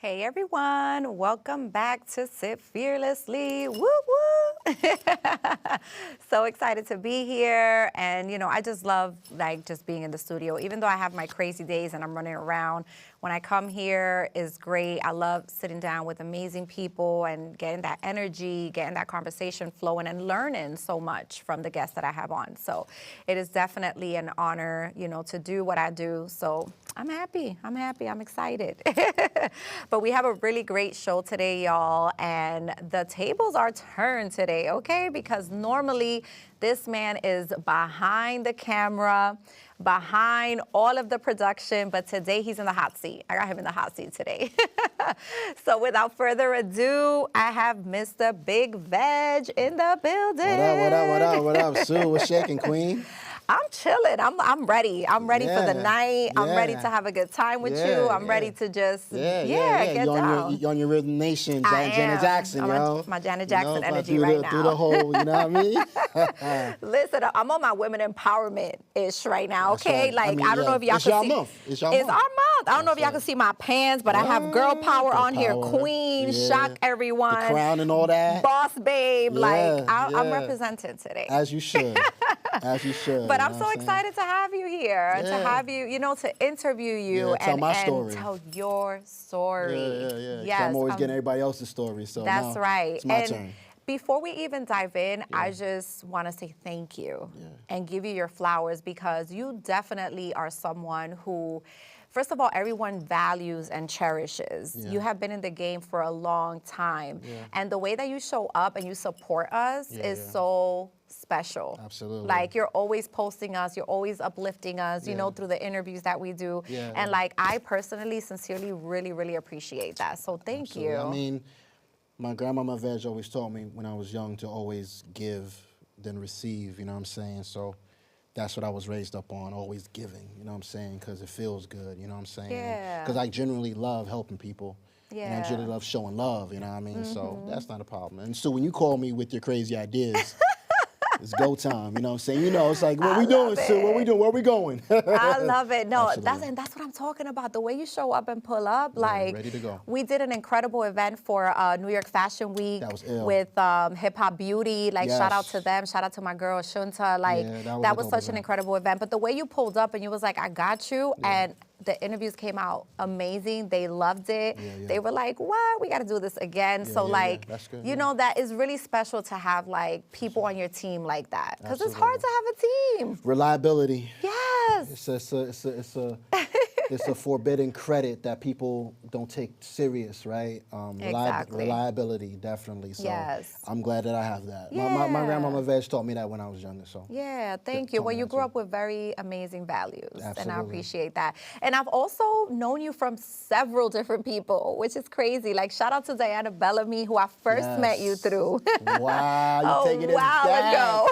Hey everyone, welcome back to Sip Fearlessly. Woo woo! So excited to be here, and I just love just being in the studio. Even though I have my crazy days and I'm running around, when I come here is great. I love sitting down with amazing people and getting that energy, getting that conversation flowing, and learning so much from the guests that I have on. So it is definitely an honor, to do what I do. So I'm happy. I'm excited. But we have a really great show today, y'all, and the tables are turned today, okay? Because normally this man is behind the camera, behind all of the production, but today he's in the hot seat. I got him in the hot seat today. So without further ado, I have Mr. Big Vegg in the building. What up, Sue? What's shaking, Queen? I'm chilling. I'm ready. I'm ready for the night. I'm ready to have a good time with you. I'm ready to just get down. You're on your Rhythm Nation, Janet Jackson, I'm my Janet Jackson energy right now. Through the whole, you know what I mean? Listen, I'm on my women empowerment-ish right now, okay? Right. I don't know if y'all can see. It's our month. I don't know if y'all can see my pants, but I have girl power on here. Queen, shock everyone. The crown and all that. Boss babe. I'm representing today. As you should. As you should. But I'm so excited to have you here, to have you, to interview you and tell your story. Yeah. Yes, I'm always getting everybody else's story, so that's right. It's my turn. Before we even dive in, I just want to say thank you and give you your flowers, because you definitely are someone who, first of all, everyone values and cherishes. You have been in the game for a long time. And the way that you show up and you support us is so special. Absolutely. You're always posting us, you're always uplifting us, through the interviews that we do. And I personally, sincerely, really, really appreciate that. So thank you. I mean, my grandmama Veg always taught me when I was young to always give, then receive, you know what I'm saying? So that's what I was raised up on, always giving, you know what I'm saying? Because it feels good, you know what I'm saying? Yeah. Because I generally love helping people. Yeah. And I generally love showing love, you know what I mean? So that's not a problem. And so when you call me with your crazy ideas, it's go time, you know what I'm saying? It's like, what we doing, Sue? What we doing? Where we going? I love it. No, Absolutely. that's what I'm talking about. The way you show up and pull up, ready to go. We did an incredible event for New York Fashion Week with Hip Hop Beauty. Shout out to them. Shout out to my girl Shunta. That was such an incredible event. But the way you pulled up and you was like, I got you, and the interviews came out amazing. They loved it. They were like, what? We got to do this again. That's good, that is really special to have people on your team like that. Because it's hard to have a team. Reliability. Yes. It's a forbidden credit that people don't take serious, right? Exactly. Reliability, definitely. So yes. I'm glad that I have that. Yeah. My grandmama Veg taught me that when I was younger. So yeah, thank you. Well, you grew up with very amazing values, Absolutely. and I appreciate that. And I've also known you from several different people, which is crazy. Shout out to Diana Bellamy, who I first met you through. Wow, you taking it back. ago.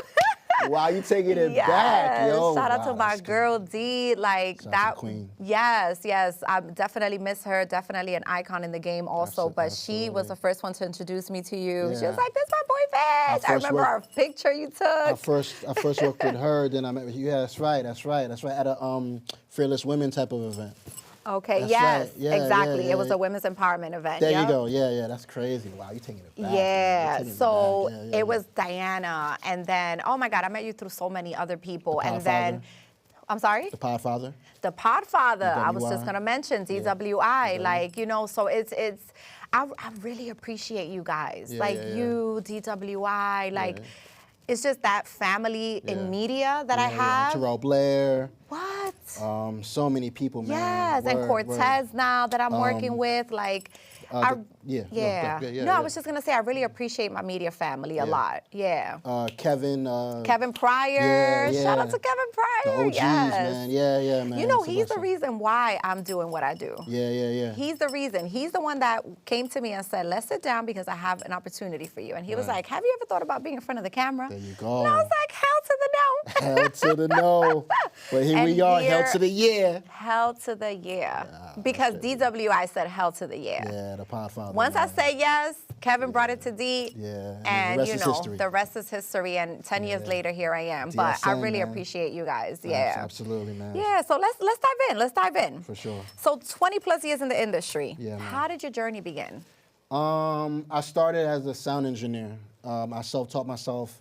Wow, you taking it back, yo. Shout out to my girl D, that queen. Yes. I definitely miss her. Definitely an icon in the game also. But she was the first one to introduce me to you. She was like, "This is my boy Veg." I remember our picture you took. I first worked with her, then I met with you. Yeah, that's right. At a Fearless Women type of event. Okay, that's yes, right. Yeah, exactly. Yeah, It was a women's empowerment event. There you go. Yeah, that's crazy. Wow, you're taking it back. Yeah, so it was Diana, and then, oh my God, I met you through so many other people. And then, I'm sorry? The Podfather. The Podfather, I was DWI. just going to mention, DWI. So it's I really appreciate you guys. You, DWI, it's just that family in media that I have. Terrell Blair. What? So many people, man. Yes, and Cortez now that I'm working with, I was just gonna say I really appreciate my media family a lot. Yeah. Kevin Pryor. Shout out to Kevin Pryor. The OGs, man. Yeah, man. He's the reason why I'm doing what I do. Yeah. He's the reason. He's the one that came to me and said, "Let's sit down because I have an opportunity for you." And he was like, "Have you ever thought about being in front of the camera?" There you go. And I was like, "Hell to the no." Hell to the no. But here we are, hell to the yeah. Hell to the yeah. Because DWI said hell to the yeah. Yeah, the Podfather. Once I man. say yes, Kevin brought it to D. Yeah, And the rest you is know, history. the rest is history. And 10 years later, here I am. But I DSN, really man. appreciate you guys. Yeah. Absolutely, man. Yeah, so let's dive in. Let's dive in. For sure. So 20 plus years in the industry. Yeah, man. How did your journey begin? I started as a sound engineer. I self-taught myself.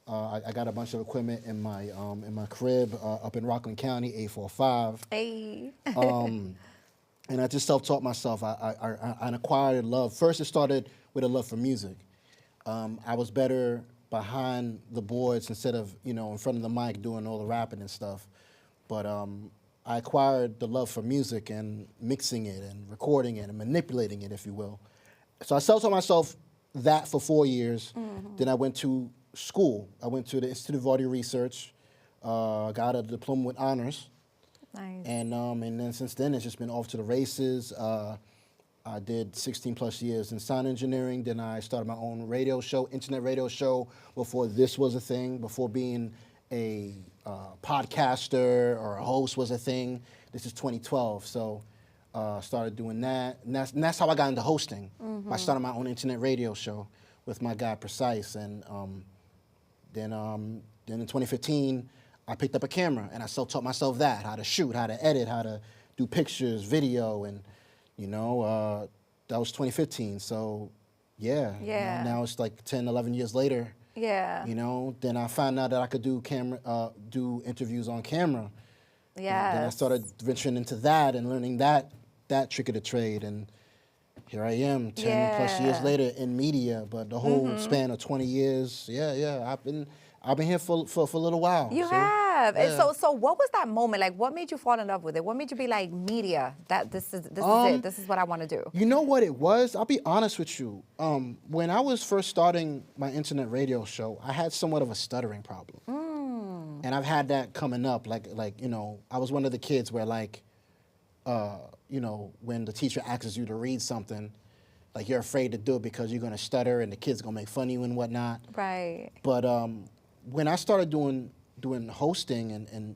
I got a bunch of equipment in my crib up in Rockland County, 845. Hey. And I just self-taught myself. I acquired a love. First, it started with a love for music. I was better behind the boards instead of, in front of the mic doing all the rapping and stuff. But I acquired the love for music and mixing it and recording it and manipulating it, if you will. So I self-taught myself that for 4 years. Then I went to school. I went to the Institute of Audio Research, got a diploma with honors. Nice. And then since then, it's just been off to the races. I did 16 plus years in sound engineering. Then I started my own radio show, internet radio show, before this was a thing, before being a podcaster or a host was a thing. This is 2012, so started doing that. And that's how I got into hosting. I started my own internet radio show with my guy Precise. And then in 2015, I picked up a camera and I self-taught myself how to shoot, how to edit, how to do pictures, video, and that was 2015. So yeah. Yeah. Now it's like 10, 11 years later. Yeah. Then I found out that I could do interviews on camera. Yeah. Then I started venturing into that and learning that trick of the trade, and here I am, 10 plus years later in media. But the whole span of 20 years, I've been here for a little while. You have. And so what was that moment? Like, what made you fall in love with it? What made you be like, media, this is it. This is what I want to do. You know what it was? I'll be honest with you. When I was first starting my internet radio show, I had somewhat of a stuttering problem. And I've had that coming up. Like I was one of the kids where when the teacher asks you to read something, like you're afraid to do it because you're going to stutter and the kid's going to make fun of you and whatnot. Right. But when I started doing hosting and in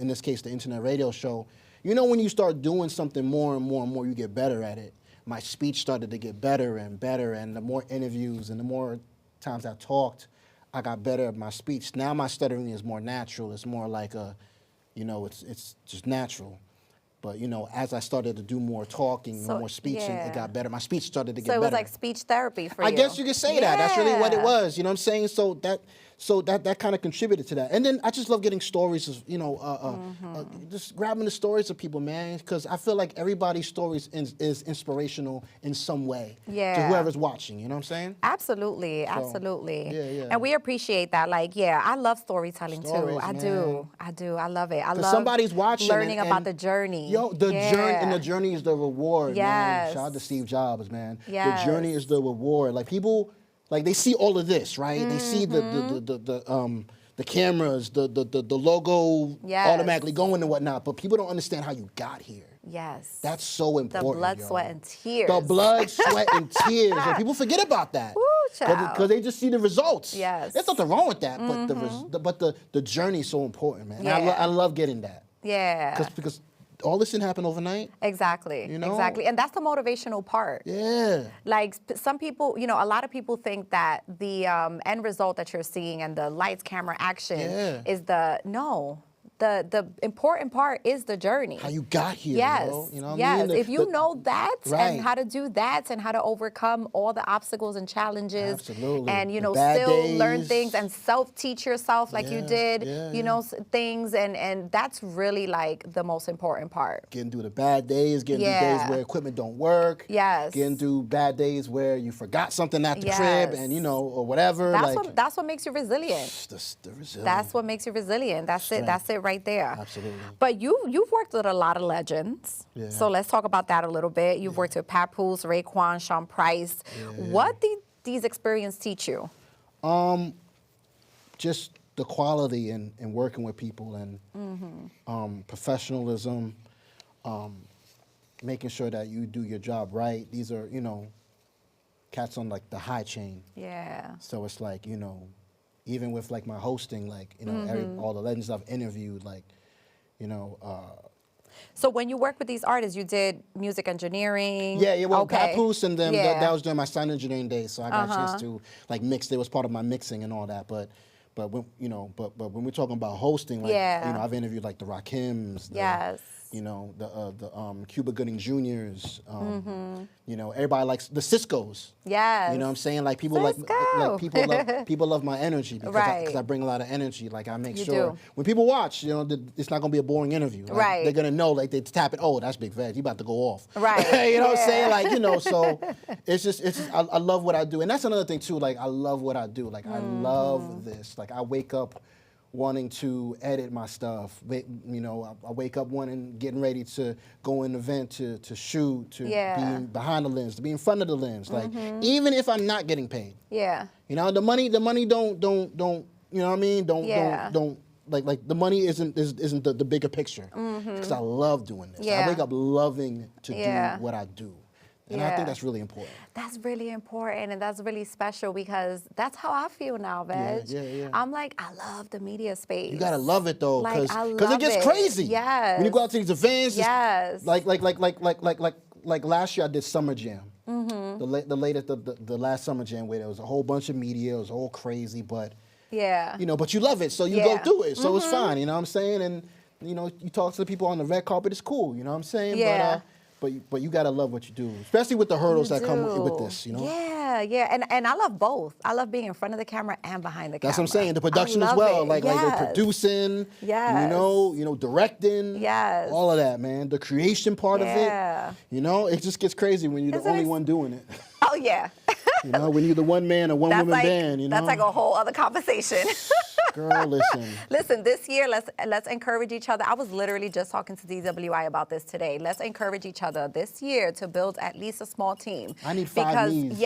this case the internet radio show, when you start doing something more and more and more, you get better at it. My speech started to get better and better, and the more interviews and the more times I talked, I got better at my speech. Now my stuttering is more natural. It's more like it's just natural. But as I started to do more talking, more speeching, it got better. My speech started to get better. So it was like speech therapy for you. I guess you could say that. That's really what it was. You know what I'm saying? So that kind of contributed to that. And then I just love getting stories of, just grabbing the stories of people, man, because I feel like everybody's stories is inspirational in some way to whoever's watching. You know what I'm saying? Absolutely, absolutely. Yeah. And we appreciate that. Like, I love storytelling too. I do. I love it. I love somebody's watching learning and about the journey. The journey is the reward, man. Shout out to Steve Jobs, man. The journey is the reward. Like people, they see all of this, right? They see the cameras, the logo automatically going and whatnot, but people don't understand how you got here. Yes. That's so important. The blood, sweat, and tears. The blood, sweat, and tears. And people forget about that. Because they just see the results. Yes. There's nothing wrong with that, but the journey is so important, man. And I love getting that. Yeah. Because all this didn't happen overnight. Exactly. Exactly. And that's the motivational part. Yeah. Like some people, a lot of people think that the end result that you're seeing and the lights, camera, action is no. The important part is the journey. How you got here. Yes. You know what yes. I mean? If you know that right. and how to do that and how to overcome all the obstacles and challenges. Absolutely. And, The still bad learn days. things and self-teach yourself like you did, yeah. Things. And that's really like the most important part. Getting through the bad days, getting through days where equipment don't work. Yes. Getting through bad days where you forgot something at the crib and, or whatever. That's what makes you resilient. The resilience. That's what makes you resilient. That's it. That's it right there. Absolutely. But you've worked with a lot of legends. Yeah. So let's talk about that a little bit. You've worked with Papoose, Raekwon, Sean Price. Yeah. What did these experiences teach you? Just the quality in working with people and professionalism, making sure that you do your job right. These are, cats on like the high chain. Yeah. So it's like, even with like my hosting, like, all the legends I've interviewed, like, So when you work with these artists, you did music engineering. Yeah, well, okay. Papoose and them, Yeah. that was during my sound engineering days, so I got a chance to like mix. It was part of my mixing and all that, but when but when we're talking about hosting, like Yeah. I've interviewed like the Rakims, Yes. the Cuba Gooding Juniors, everybody likes the Ciscos. Yes. You know what I'm saying? Like people Cisco. people love my energy because Right. I bring a lot of energy. Like I make You sure do. when people watch, it's not gonna be a boring interview. Like, Right. They're gonna know, like they tap it. Oh, that's Big Vegg. You about to go off. Right. You know what I'm saying? Like so it's just I love what I do, and that's another thing too. Like I love what I do. Like I love this. Like I wake up wanting to edit my stuff. I wake up getting ready to go in an event, to shoot, to Yeah. be behind the lens, to be in front of the lens. Like even if I'm not getting paid. Yeah. The money don't you know what I mean? Don't like the money isn't the bigger picture. Because I love doing this. Yeah. I wake up loving to Yeah. do what I do. And I Yeah. think that's really important. That's really important, and that's really special because that's how I feel now, Veg. Yeah. I'm like, I love the media space. You gotta love it though, Like, I because it love gets it. crazy. Yes. When you go out to these events, Yes. like last year I did Summer Jam. The last Summer Jam where there was a whole bunch of media, it was all crazy, but Yeah. but you love it, so you go Yeah. through it, so it's fine. You know what I'm saying? And you talk to the people on the red carpet, it's cool. You know what I'm saying? Yeah. But you gotta love what you do, especially with the hurdles You that come with do. this. Yeah, and I love both. I love being in front of the camera and behind the camera. That's what I'm saying. The production I as love well, it. like the Yes. producing, Yes. directing, Yes. all of that, man. The creation part Yeah. of it, it just gets crazy when you're Is the it only ex- one doing it. Oh yeah. When you're the one man or one That's woman like band, that's like a whole other conversation. Girl, listen. Listen, this year let's encourage each other. I was literally just talking to DWI about this today. Let's encourage each other this year to build at least a small team. I need 5 because knees.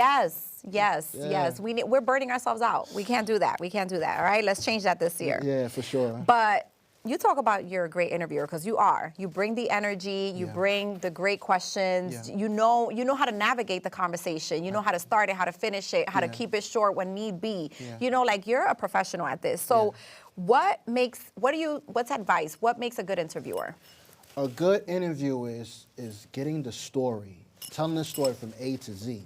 yes. We're burning ourselves out. We can't do that. All right, let's change that this year. Yeah, for sure. But you talk about you're a great interviewer because you are. You bring the energy. You Yeah. bring the great questions. Yeah. You know how to navigate the conversation. You know how to start it, how to finish it, how to Yeah. keep it short when need be. Yeah. Like you're a professional at this. So, what's advice? What makes a good interviewer? A good interview is getting the story, telling the story from A to Z,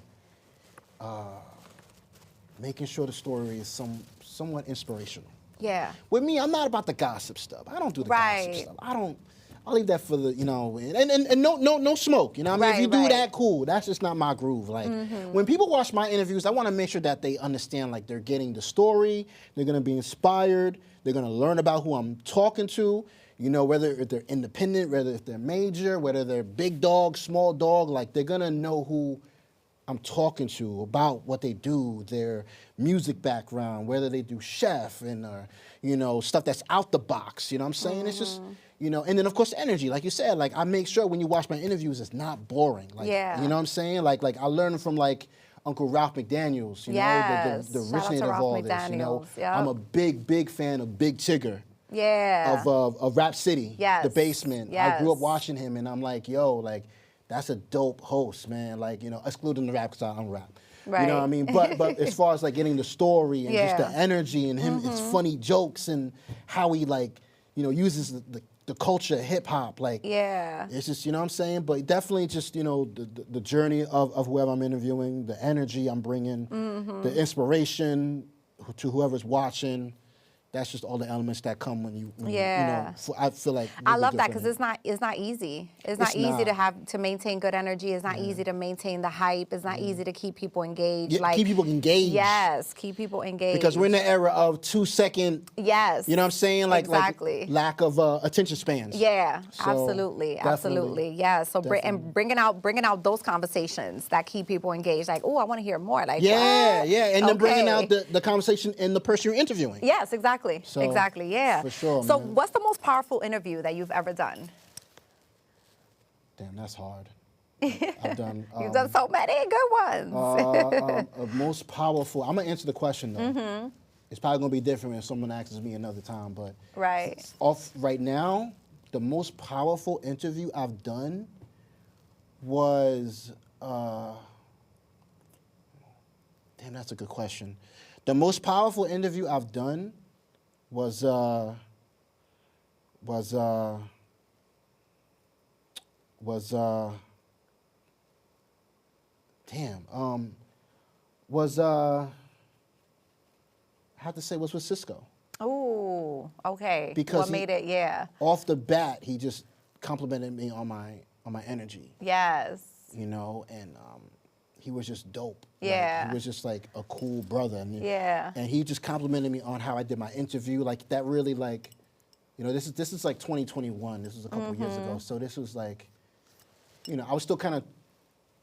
making sure the story is somewhat inspirational. Yeah. With me, I'm not about the gossip stuff. I don't do the Right. gossip stuff. I'll leave that for the, and no smoke. You know what I mean? If you do Right. that, cool. That's just not my groove. Like when people watch my interviews, I want to make sure that they understand like they're getting the story, they're gonna be inspired, they're gonna learn about who I'm talking to. Whether if they're independent, whether if they're major, whether they're big dog, small dog, like they're gonna know who I'm talking to about what they do, their music background, whether they do chef and stuff that's out the box. You know what I'm saying? It's just and then of course energy, like you said. Like I make sure when you watch my interviews, it's not boring. Like Yeah. you know what I'm saying? Like I learned from like Uncle Ralph McDaniels. Yes. The Shout out originator to of Ralph all this. McDaniels. Yep. I'm a big fan of Big Tigger. Yeah. Of Rap City, Yes. The Basement. Yes. I grew up watching him, and I'm like, yo, like, that's a dope host, man. Like, excluding the rap because I don't rap. Right. You know what I mean? But as far as like getting the story and just Yeah. the energy and him, it's funny jokes and how he like, uses the culture of hip hop. Like, Yeah. it's just, you know what I'm saying? But definitely just, the journey of whoever I'm interviewing, the energy I'm bringing, the inspiration to whoever's watching. That's just all the elements that come when you Yeah. I feel like I make a love good that film. because it's not easy. It's not It's easy not. to maintain good energy. It's not easy to maintain the hype. It's not easy to keep people engaged. Yeah, keep people engaged. Yes, keep people engaged. Because we're in the era of 2-second. Yes. You know what I'm saying? Like exactly. lack of attention spans. Yeah, So, absolutely. definitely. Yeah. So Definitely. bringing out those conversations that keep people engaged. Like, oh, I want to hear more. Like, Yeah, what? and then bringing out Okay. the conversation in the person you're interviewing. Yes, exactly. So, Exactly. Yeah. for sure, So, man. what's the most powerful interview that you've ever done? Damn, that's hard. I've done. You've done so many good ones. Most powerful. I'm gonna answer the question though. Mm-hmm. It's probably gonna be different if someone asks me another time, but Right. off right now, the most powerful interview I've done was. Damn, that's a good question. The most powerful interview I've done was was was I have to say was with Cisco. Ooh, okay. Because what made it? Yeah. Off the bat, he just complimented me on my energy. Yes. You know, and he was just dope. Yeah. Like, he was just like a cool brother. And, Yeah. And he just complimented me on how I did my interview. Like that really like, you know, this is like 2021. This was a couple years ago. So this was like, you know, I was still kind of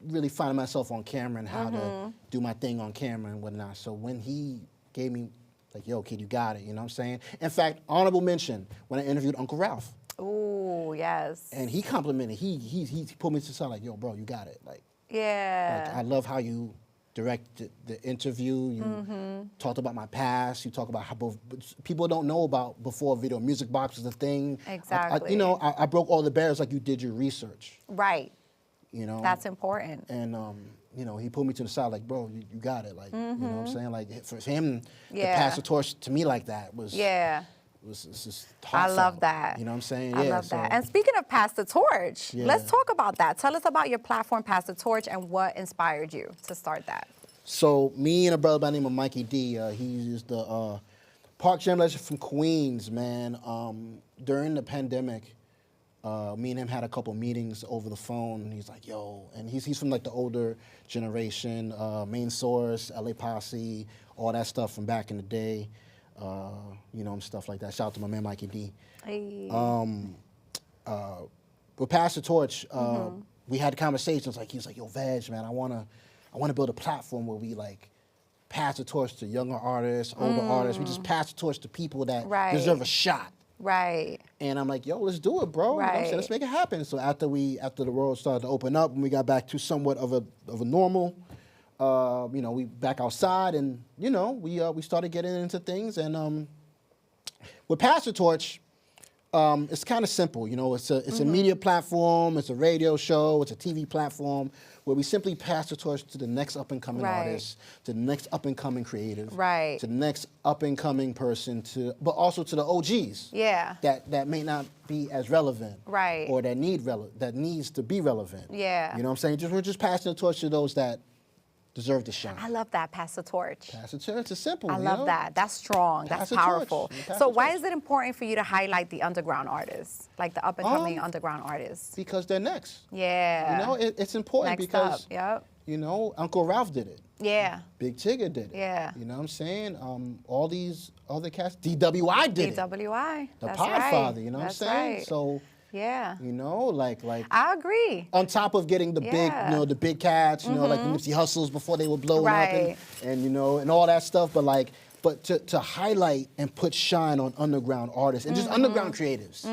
really finding myself on camera and how to do my thing on camera and whatnot. So when he gave me like, yo, kid, you got it. You know what I'm saying? In fact, honorable mention when I interviewed Uncle Ralph. Ooh, yes. And he complimented. He pulled me to the side like, yo, bro, you got it. Like, yeah. I love how you directed the interview. You talked about my past. You talk about how people don't know about before video music box was a thing. Exactly. You know, I broke all the barriers like you did your research. Right. You know. That's important. And you know, he pulled me to the side like, bro, you got it. Like, you know what I'm saying? Like for him to pass the torch to me like that was was just heartfelt. I love that. You know what I'm saying? I love that. And speaking of Pass the Torch, let's talk about that. Tell us about your platform, Pass the Torch, and what inspired you to start that. So me and a brother by the name of Mikey D, he's the park jam legend from Queens, man. During the pandemic, me and him had a couple meetings over the phone. And he's like, yo, and he's from like the older generation, Main Source, LA Posse, all that stuff from back in the day. You know, and stuff like that. Shout out to my man Mikey D. Hey. With Pass the Torch, we had conversations. Like he was like, "Yo, Veg, man, I wanna build a platform where we like pass the torch to younger artists, older artists. We just pass the torch to people that deserve a shot." Right. And I'm like, "Yo, let's do it, bro. You know what I'm saying? Let's make it happen." So after the world started to open up and we got back to somewhat of a normal. You know, we back outside, and you know, we started getting into things. And with Pass the Torch, it's kind of simple. You know, it's a media platform, it's a radio show, it's a TV platform where we simply pass the torch to the next up and coming artist, to the next up and coming creative, to the next up and coming person, but also to the OGs. Yeah. That may not be as relevant. Right. Or that needs to be relevant. Yeah. You know what I'm saying? We're just passing the torch to those that deserve to shine. I love that, Pass the Torch. Pass the torch. It's simple. I love that. That's strong. That's powerful. So why is it important for you to highlight the underground artists, like the up-and-coming underground artists? Because they're next. Yeah. You know, it's important next because, up. you know, Uncle Ralph did it. Yeah. Big Tigger did it. Yeah. You know what I'm saying? All these other cats, DWI did it. DWI. The That's Podfather, you know That's what I'm saying? Right. So, yeah. you know, like I agree. on top of getting the big, you know, the big cats, you know, like the Nipsey Hustles before they were blowing up and you know, and all that stuff, but to highlight and put shine on underground artists and just underground creatives,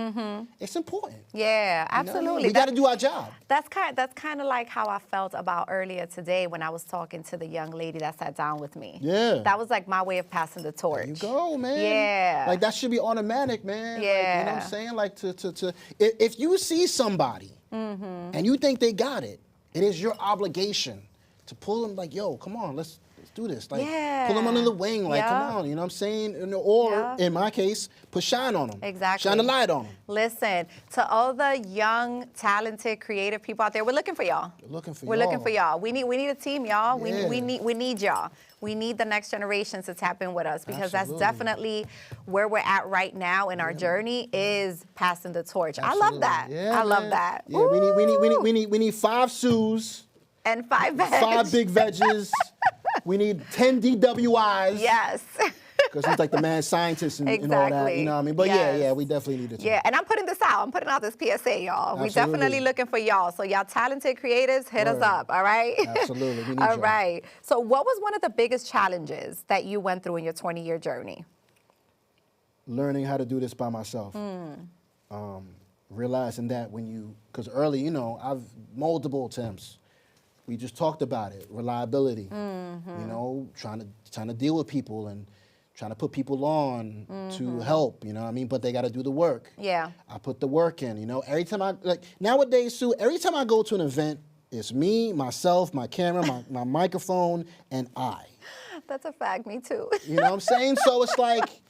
it's important. Yeah, absolutely. You know? We got to do our job. That's kind of like how I felt about earlier today when I was talking to the young lady that sat down with me. Yeah. That was like my way of passing the torch. There you go, man. Yeah. Like that should be automatic, man. Yeah. Like, you know what I'm saying? Like if you see somebody and you think they got it, it is your obligation to pull them like, yo, come on, let's do this. Like, pull them under the wing. Like, come on, you know what I'm saying? Or, in my case, put shine on them. Exactly. Shine a light on them. Listen, to all the young, talented, creative people out there, we're looking for y'all. We're looking for y'all. We need a team, y'all. Yeah. We need y'all. We need the next generation to tap in with us because that's definitely where we're at right now in our journey is passing the torch. Absolutely. I love that. Yeah, I love that. Yeah, we need 5 Sues. And 5 veg. 5 Big Veggies. We need 10 DWIs. Yes. Because he's like the mad scientist and all that, you know what I mean? But yeah, we definitely need it. Yeah, and I'm putting this out. I'm putting out this PSA, y'all. We definitely looking for y'all. So y'all talented creatives, hit us up, all right? Absolutely, we need all y'all. right. So what was one of the biggest challenges that you went through in your 20-year journey? Learning how to do this by myself. Realizing that because early, you know, I've multiple attempts. We just talked about it, reliability, you know, trying to deal with people and trying to put people on to help, you know what I mean? But they got to do the work. Yeah. I put the work in, you know. Every time nowadays, Sue, every time I go to an event, it's me, myself, my camera, my microphone, and I. That's a fact, me too. You know what I'm saying? So it's like,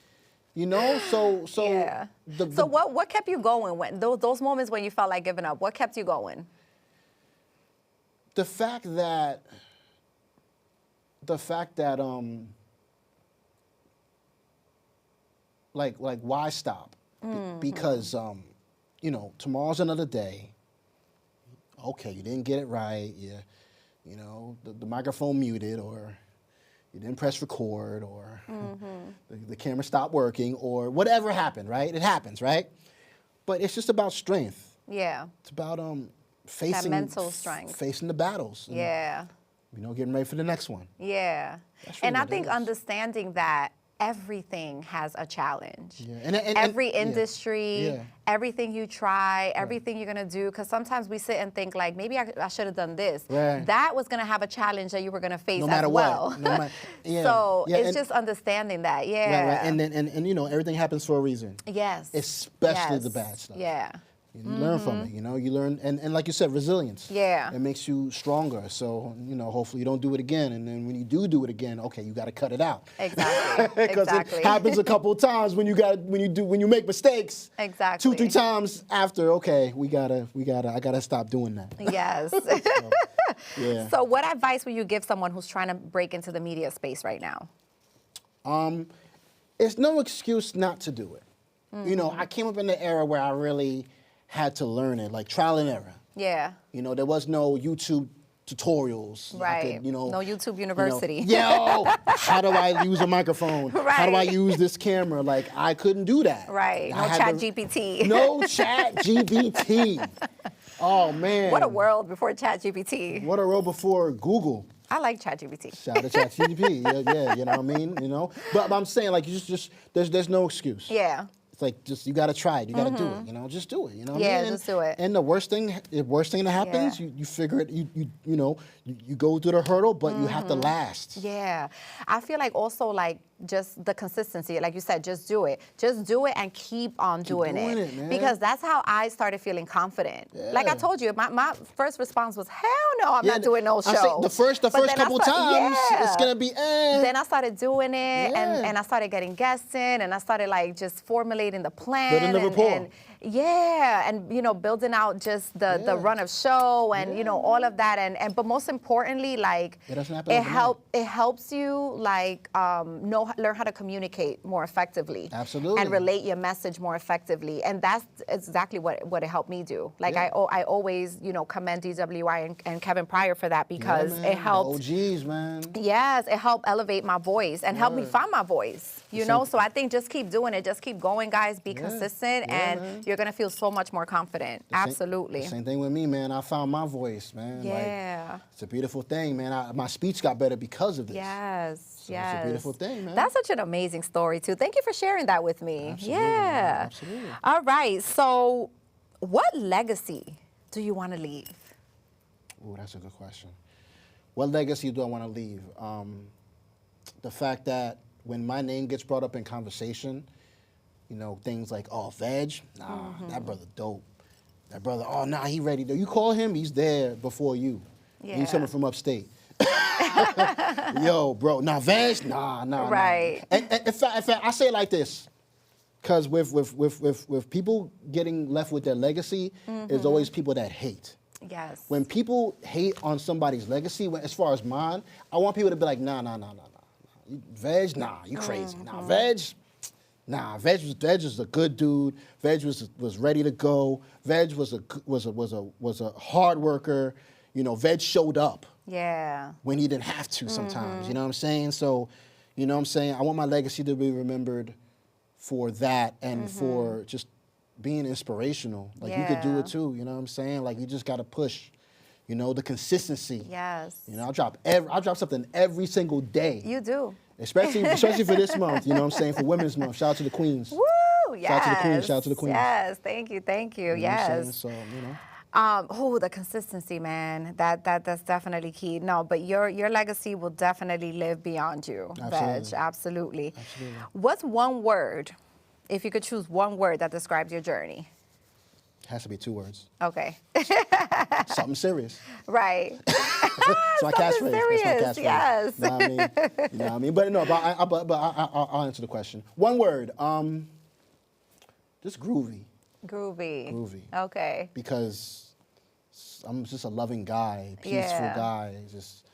You know, so Yeah. So what kept you going when those moments when you felt like giving up? What kept you going? the fact that like why stop? Because you know, tomorrow's another day. Okay, you didn't get it right. You know, the microphone muted, or you didn't press record, or the camera stopped working, or whatever happened, right? It happens, right? But it's just about strength. Yeah. It's about facing mental strength. facing the battles. And, Yeah. you know, getting ready for the next one. Yeah. That's really And I what it think is. understanding that everything has a challenge. Yeah. And Every yeah. industry, Yeah. everything you try, everything you're gonna do, because sometimes we sit and think like, maybe I should have done this. Right. That was gonna have a challenge that you were gonna face No matter as well. what. No matter, yeah. So yeah, it's and- just understanding that, yeah. Right, right. And then and you know, everything happens for a reason. Yes. Especially the Yes. bad stuff. Yeah. You learn from it, you know. You learn, and like you said, resilience. Yeah. It makes you stronger. So, you know, hopefully you don't do it again. And then when you do it again, okay, you got to cut it out. Exactly. Because Exactly. it happens a couple of times when you make mistakes. Exactly. 2-3 times after, okay, I gotta stop doing that. Yes. Yeah. So what advice would you give someone who's trying to break into the media space right now? It's no excuse not to do it. You know, I came up in the era where I really had to learn it, like trial and error. Yeah. You know, there was no YouTube tutorials. I Right. could, you know, No YouTube University. How do I use a microphone? How do I Right. use this camera? Like, I couldn't do that. Right. I No had Chat to- GPT. No Chat GPT. Oh, man. What a world before Chat GPT. What a world before Google. I like Chat GPT. Shout out to Chat GPT. Yeah, you know what I mean? You know? But I'm saying, like, you just there's no excuse. Yeah. It's like, just, you gotta try it. You gotta do it. You know, just do it. You know what Yeah, I mean? just do it. And the worst thing that happens, Yeah. you figure it, you know, you go through the hurdle, but you have to last. Yeah. I feel like also like just the consistency, like you said, just do it. Just do it and keep on doing doing it, man. Because that's how I started feeling confident. Like I Yeah. told you, my first response was, hell no, I'm not doing no I'm show. saying the first But then I couple times, it's gonna be Then I started doing it, Yeah. and I started getting guests in, and I started like just formulating the plan. Building the rapport. And you know, building out just the Yeah. run of show and you know Yeah. all of that, and but most importantly, like It doesn't happen overnight. it helps you like learn how to communicate more effectively. Absolutely. And relate your message more effectively, and that's exactly what it helped me do. Like Yeah. I always commend DWI and Kevin Pryor for that because man, it helped. the OGs, man. Yes, it helped elevate my voice and help me Word. find my voice. You Same- know, so I think just keep doing it, just keep going, guys. Be consistent, Yeah, and man. you're gonna feel so much more confident. Absolutely. Same thing with me, man. I found my voice, man. Yeah. Like, it's a beautiful thing, man. My speech got better because of this. Yes. So yes. it's a beautiful thing, man. That's such an amazing story too. Thank you for sharing that with me. Absolutely, Yeah. man. Absolutely. All right. So, what legacy do you want to leave? Ooh, that's a good question. What legacy do I want to leave? The fact that when my name gets brought up in conversation, you know, things like, oh, Veg, nah, that brother dope. That brother, oh, nah, he ready. You call him, he's there before you. And he's Yeah. coming from upstate. Yo, bro, nah, Veg, nah. Right. And in fact, I say it like this, because with people getting left with their legacy, there's always people that hate. Yes. When people hate on somebody's legacy, as far as mine, I want people to be like, nah. Veg, nah, you crazy. Veg was a good dude. Veg was ready to go. Veg was a hard worker. You know, Veg showed up Yeah. when he didn't have to sometimes. You know what I'm saying? So, you know what I'm saying? I want my legacy to be remembered for that and for just being inspirational. Like, you could do Yeah. it too, you know what I'm saying? Like, you just got to push, you know, the consistency. Yes. You know, I'll drop something every single day. You do. Especially for this month, you know what I'm saying? For Women's Month. Shout out to the queens. Woo! Yes. Shout out to the queens, shout out to the queens. Yes. Thank you. Thank you. You know what I'm Yes. saying? So, you know. The consistency, man. That's definitely key. No, but your legacy will definitely live beyond you, Veg. Absolutely. Absolutely. Absolutely. What's one word, if you could choose one word that describes your journey? Has to be 2 words. Okay. Something serious. Right. It's my catchphrase. serious, That's my catchphrase. yes. You know what I mean? You know what I mean? But no, I'll answer the question. One word. Just groovy. Groovy. Groovy. Okay. Because I'm just a loving guy, peaceful guy. Just,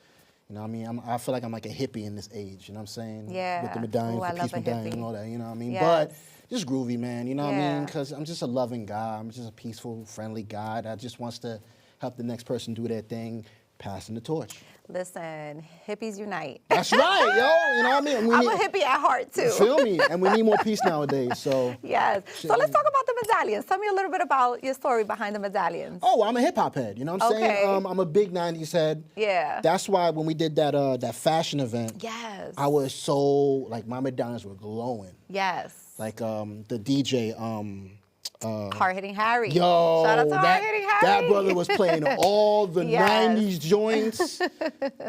you know what I mean? I feel like I'm like a hippie in this age, you know what I'm saying? Yeah. With the medallions, Ooh, I the love peace a medallion hippie. and all that, you know what I mean? Yes. But just groovy, man, you know what I Yeah. mean? Because I'm just a loving guy. I'm just a peaceful, friendly guy that just wants to help the next person do their thing, passing the torch. Listen, hippies unite. That's right, yo. You know what I mean? And we I'm a hippie at heart, too. Feel me? And we need more peace nowadays, so. Yes. So let's talk about the medallions. Tell me a little bit about your story behind the medallions. Oh, I'm a hip hop head. You know what I'm Okay. saying? I'm a big '90s head. Yeah. That's why when we did that fashion event, Yes. I was so like my medallions were glowing. Yes. Like the DJ. Hard Hitting Harry. Yo, Shout out to Hard Hitting Harry. that brother was playing all the Yes. 90s joints.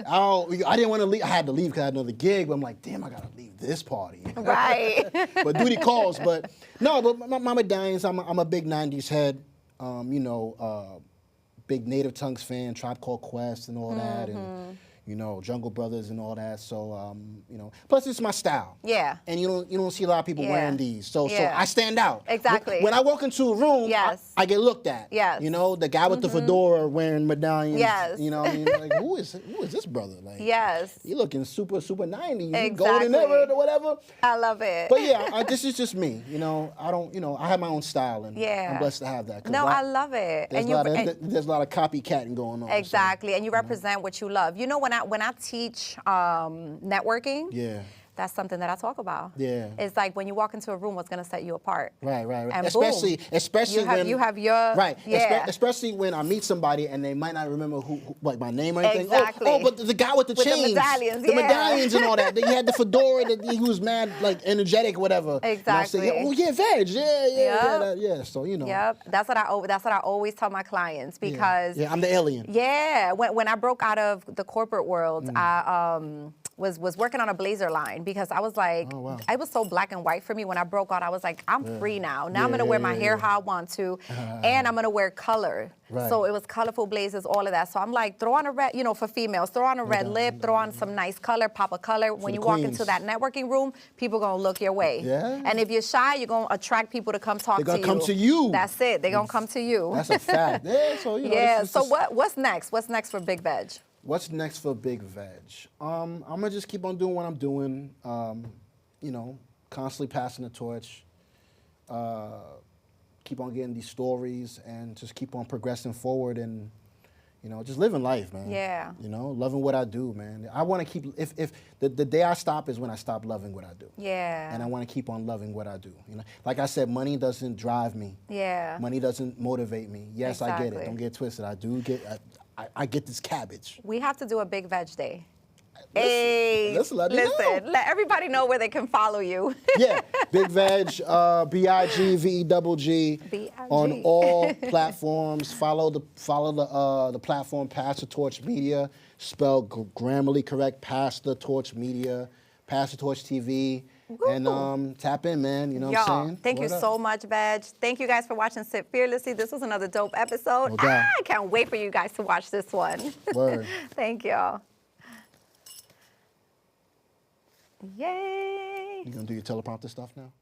I didn't want to leave. I had to leave because I had another gig, but I'm like, damn, I gotta leave this party. Right. But duty calls. But no, but my medallions. I'm a big '90s head. You know, big Native Tongues fan, Tribe Called Quest, and all that, and you know, Jungle Brothers and all that. So you know, plus it's my style. Yeah. And you don't see a lot of people Yeah. wearing these. So Yeah. I stand out. Exactly. When I walk into a room, Yes. I get looked at. Yes. You know, the guy with the fedora wearing medallions. Yes. You know what I mean? Like, who is this brother? Like, Yes. you looking super 90s. Exactly. Golden era or whatever. I love it. But yeah, this is just me. You know, I have my own style, and Yeah. I'm blessed to have that. 'Cause No, I love it. There's, there's a lot of copycatting going on. so, Exactly, and you represent what you love. You know, when I teach networking, yeah. that's something that I talk about. Yeah. It's like when you walk into a room, what's going to set you apart. Right. And especially boom, you have your right. Yeah. Especially when I meet somebody and they might not remember who like my name or anything. Exactly. Oh, but the guy with the With the chains, medallions, the yeah. medallions and all that. He had the fedora. He was mad, like energetic, whatever. Exactly. And I say, oh yeah, Veg, yeah. So you know. Yep, that's what I always tell my clients because Yeah, I'm the alien. Yeah, when I broke out of the corporate world, I was working on a blazer line because I was like, Oh, wow. it was so black and white for me. When I broke out, I was like, I'm free now. Now I'm gonna wear my hair how I want to, and I'm gonna wear color. Right. So it was colorful blazers, all of that. So I'm like, throw on a red, for females, throw on a red lip, throw on some nice color, pop a color. When the you walk queens. into that networking room, people gonna look your way. Yeah. And if you're shy, you're gonna attract people to come talk to you. They're gonna come to you. That's it. They're gonna come to you. That's a fact. Yeah. So you know. Yeah. it's So just- what's next? What's next for Big Veg? What's next for Big Veg? I'm gonna just keep on doing what I'm doing. You know, constantly passing the torch. Keep on getting these stories and just keep on progressing forward and, you know, just living life, man. Yeah. You know, loving what I do, man. I want to keep. If the day I stop is when I stop loving what I do. Yeah. And I want to keep on loving what I do. You know, like I said, money doesn't drive me. Yeah. Money doesn't motivate me. Yes, I get Exactly. it. Don't get it twisted. I do get. I get this cabbage. We have to do a Big Veg Day. Hey, listen, let me know. let everybody know where they can follow you. Yeah, Big Veg, BIGVEGG B-I-G. on all platforms. Follow the platform Pass the Torch Media, spelled grammarly correct. Pass the Torch Media, Pass the Torch TV, and tap in, man. You know what I'm Y'all, saying? thank you Word up. so much, Veg. Thank you guys for watching Sit Fearlessly. This was another dope episode. No doubt. I can't wait for you guys to watch this one. Word. Thank y'all. Yay. You gonna do your teleprompter stuff now?